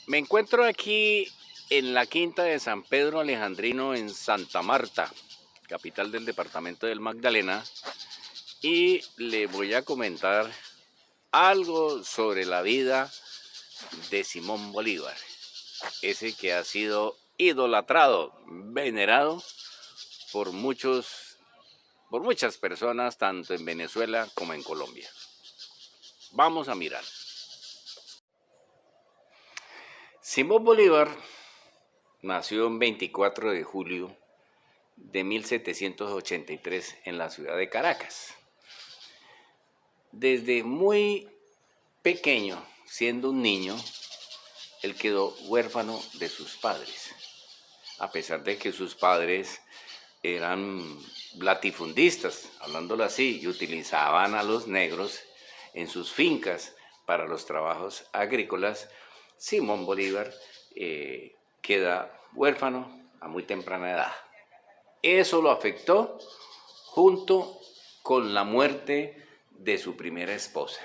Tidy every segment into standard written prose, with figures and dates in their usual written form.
Me encuentro aquí en la quinta de San Pedro Alejandrino en Santa Marta, capital del departamento del Magdalena, y le voy a comentar algo sobre la vida de Simón Bolívar, ese que ha sido idolatrado, venerado por muchas personas, tanto en Venezuela como en Colombia. Vamos a mirar. Simón Bolívar nació el 24 de julio de 1783 en la ciudad de Caracas. Desde muy pequeño, siendo un niño, él quedó huérfano de sus padres, a pesar de que sus padres eran latifundistas, hablándolo así, y utilizaban a los negros en sus fincas para los trabajos agrícolas. Simón Bolívar queda huérfano a muy temprana edad. Eso lo afectó junto con la muerte de su primera esposa.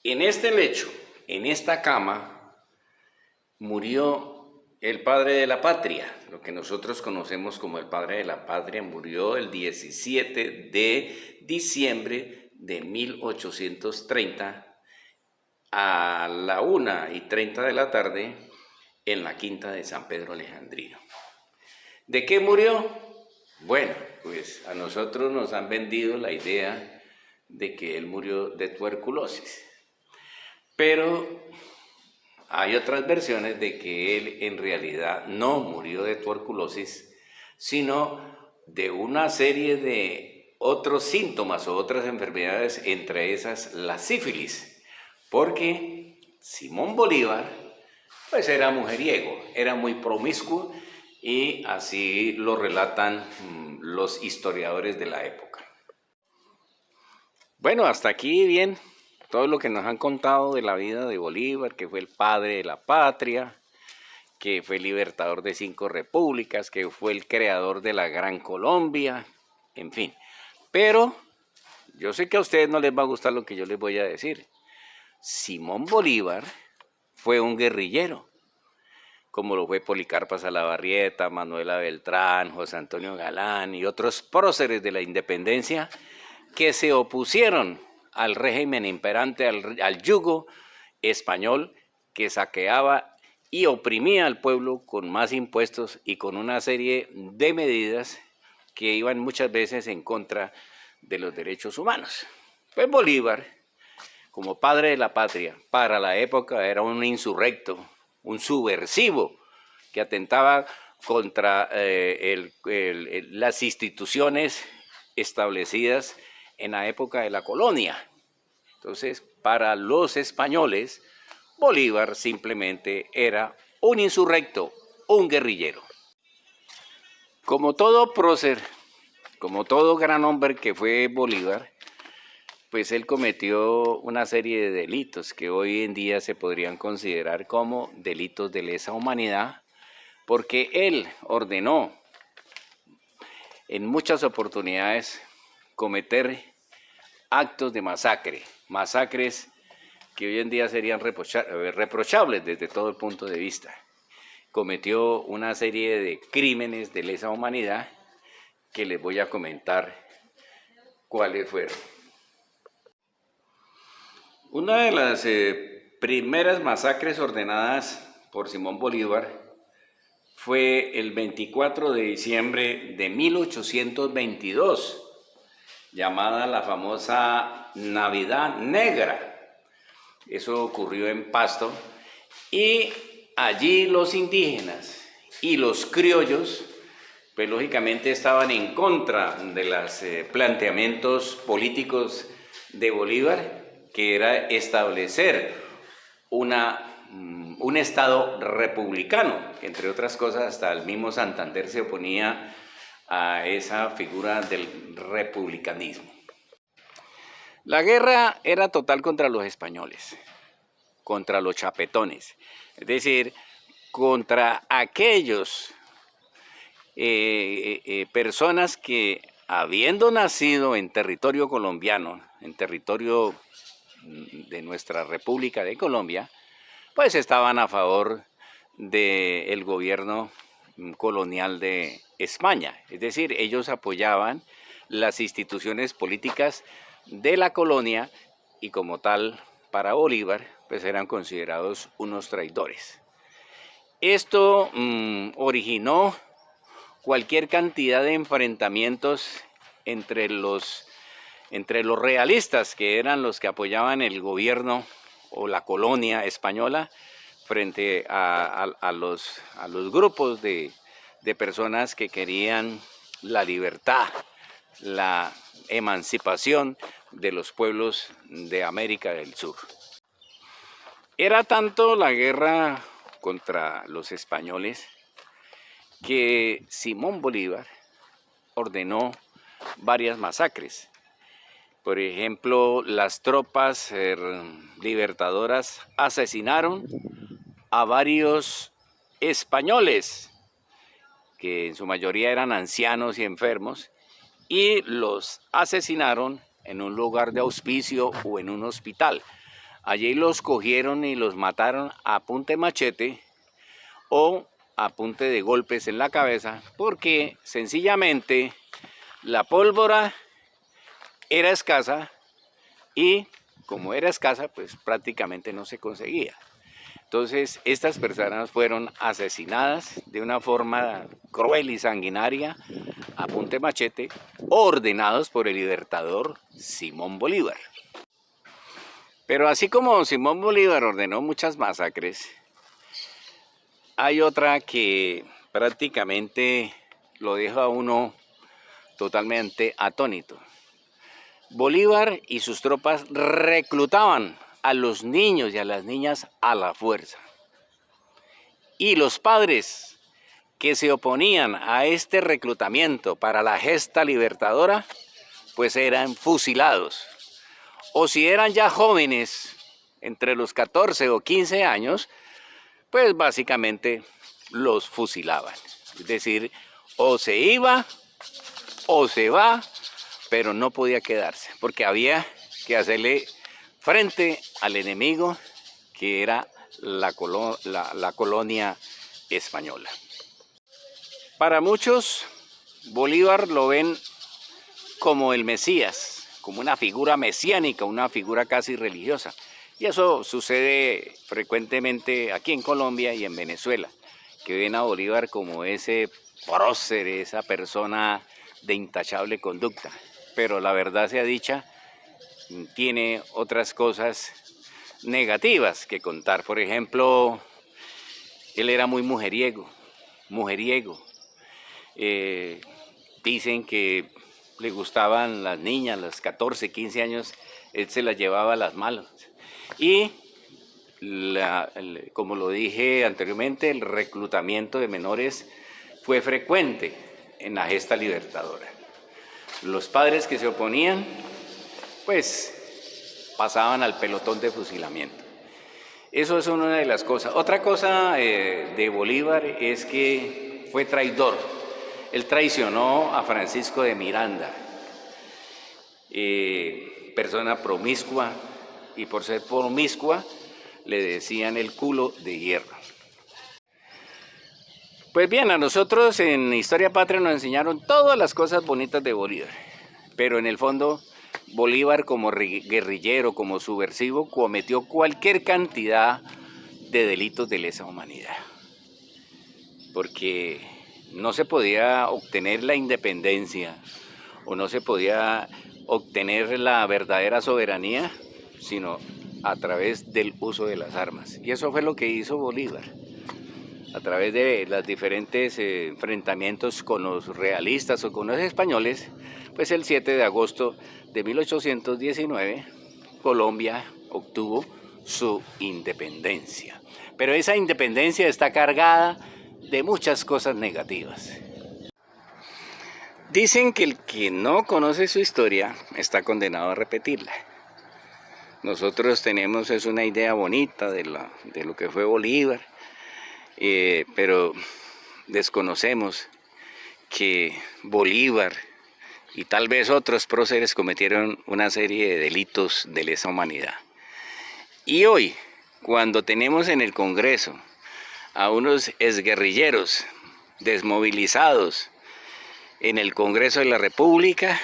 En este lecho, en esta cama, murió el padre de la patria, lo que nosotros conocemos como el padre de la patria. Murió el 17 de diciembre de 1830 a la 1:30 de la tarde en la quinta de San Pedro Alejandrino. ¿De qué murió? Bueno, pues a nosotros nos han vendido la idea de que él murió de tuberculosis, pero hay otras versiones de que él en realidad no murió de tuberculosis, sino de una serie de otros síntomas o otras enfermedades, entre esas la sífilis, porque Simón Bolívar pues era mujeriego, era muy promiscuo, y así lo relatan los historiadores de la época. Bueno, hasta aquí bien, todo lo que nos han contado de la vida de Bolívar, que fue el padre de la patria, que fue el libertador de 5 repúblicas, que fue el creador de la Gran Colombia, en fin. Pero yo sé que a ustedes no les va a gustar lo que yo les voy a decir. Simón Bolívar fue un guerrillero, como lo fue Policarpa Salabarrieta, Manuela Beltrán, José Antonio Galán y otros próceres de la independencia que se opusieron al régimen imperante, al yugo español que saqueaba y oprimía al pueblo con más impuestos y con una serie de medidas que iban muchas veces en contra de los derechos humanos. Pues Bolívar, como padre de la patria, para la época era un insurrecto, un subversivo que atentaba contra las instituciones establecidas en la época de la colonia. Entonces, para los españoles, Bolívar simplemente era un insurrecto, un guerrillero. Como todo prócer, como todo gran hombre que fue Bolívar, pues él cometió una serie de delitos que hoy en día se podrían considerar como delitos de lesa humanidad, porque él ordenó en muchas oportunidades cometer actos de masacre, masacres que hoy en día serían reprochables desde todo el punto de vista. Cometió una serie de crímenes de lesa humanidad que les voy a comentar cuáles fueron. Una de las primeras masacres ordenadas por Simón Bolívar fue el 24 de diciembre de 1822, llamada la famosa Navidad Negra. Eso ocurrió en Pasto, y allí los indígenas y los criollos, pues lógicamente estaban en contra de los planteamientos políticos de Bolívar, que era establecer un Estado republicano, que entre otras cosas hasta el mismo Santander se oponía a esa figura del republicanismo. La guerra era total contra los españoles, contra los chapetones, es decir, contra aquellos personas que, habiendo nacido en territorio colombiano, en territorio de nuestra República de Colombia, pues estaban a favor del gobierno colonial de España. Es decir, ellos apoyaban las instituciones políticas de la colonia y como tal, para Bolívar, pues eran considerados unos traidores. Esto originó cualquier cantidad de enfrentamientos entre los realistas, que eran los que apoyaban el gobierno o la colonia española, frente a los grupos de personas que querían la libertad, la emancipación de los pueblos de América del Sur. Era tanto la guerra contra los españoles que Simón Bolívar ordenó varias masacres. Por ejemplo, las tropas libertadoras asesinaron a varios españoles, que en su mayoría eran ancianos y enfermos, y los asesinaron en un lugar de auspicio o en un hospital. Allí los cogieron y los mataron a punta de machete o a punta de golpes en la cabeza, porque sencillamente la pólvora era escasa y como era escasa, pues prácticamente no se conseguía. Entonces, estas personas fueron asesinadas de una forma cruel y sanguinaria a punta de machete, ordenados por el libertador Simón Bolívar. Pero así como Simón Bolívar ordenó muchas masacres, hay otra que prácticamente lo deja a uno totalmente atónito. Bolívar y sus tropas reclutaban a los niños y a las niñas a la fuerza. Y los padres que se oponían a este reclutamiento para la gesta libertadora, pues eran fusilados. O si eran ya jóvenes, entre los 14 o 15 años, pues básicamente los fusilaban. Es decir, o se iba o se va, pero no podía quedarse, porque había que hacerle frente al enemigo que era la colonia española. Para muchos, Bolívar lo ven como el Mesías, como una figura mesiánica, una figura casi religiosa. Y eso sucede frecuentemente aquí en Colombia y en Venezuela, que ven a Bolívar como ese prócer, esa persona de intachable conducta. Pero la verdad sea dicha, tiene otras cosas negativas que contar. Por ejemplo, él era muy mujeriego. Dicen que le gustaban las niñas, a los 14, 15 años, él se las llevaba a las malas. Y, como lo dije anteriormente, el reclutamiento de menores fue frecuente en la gesta libertadora. Los padres que se oponían, pues, pasaban al pelotón de fusilamiento. Eso es una de las cosas. Otra cosa de Bolívar es que fue traidor. Él traicionó a Francisco de Miranda, persona promiscua, y por ser promiscua le decían el culo de hierro. Pues bien, a nosotros en Historia Patria nos enseñaron todas las cosas bonitas de Bolívar, pero en el fondo Bolívar como guerrillero, como subversivo, cometió cualquier cantidad de delitos de lesa humanidad, porque no se podía obtener la independencia o no se podía obtener la verdadera soberanía sino a través del uso de las armas. Y eso fue lo que hizo Bolívar. A través de los diferentes enfrentamientos con los realistas o con los españoles, pues el 7 de agosto de 1819, Colombia obtuvo su independencia. Pero esa independencia está cargada de muchas cosas negativas. Dicen que el que no conoce su historia está condenado a repetirla. Nosotros tenemos una idea bonita de lo que fue Bolívar, pero desconocemos que Bolívar y tal vez otros próceres cometieron una serie de delitos de lesa humanidad. Y hoy cuando tenemos en el Congreso a unos exguerrilleros desmovilizados en el Congreso de la República,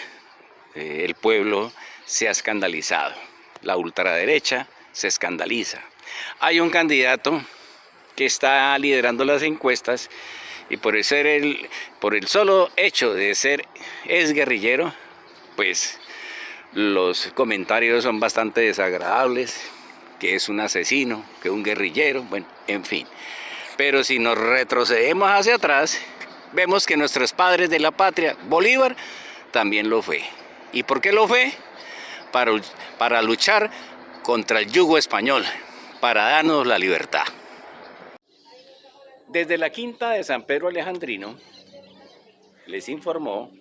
el pueblo se ha escandalizado. La ultraderecha se escandaliza. Hay un candidato que está liderando las encuestas y por el solo hecho de ser exguerrillero, pues los comentarios son bastante desagradables, que es un asesino, que es un guerrillero, bueno, en fin. Pero si nos retrocedemos hacia atrás, vemos que nuestros padres de la patria, Bolívar, también lo fue. ¿Y por qué lo fue? Para luchar contra el yugo español, para darnos la libertad. Desde la quinta de San Pedro Alejandrino, les informó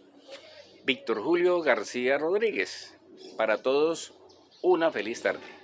Víctor Julio García Rodríguez. Para todos, una feliz tarde.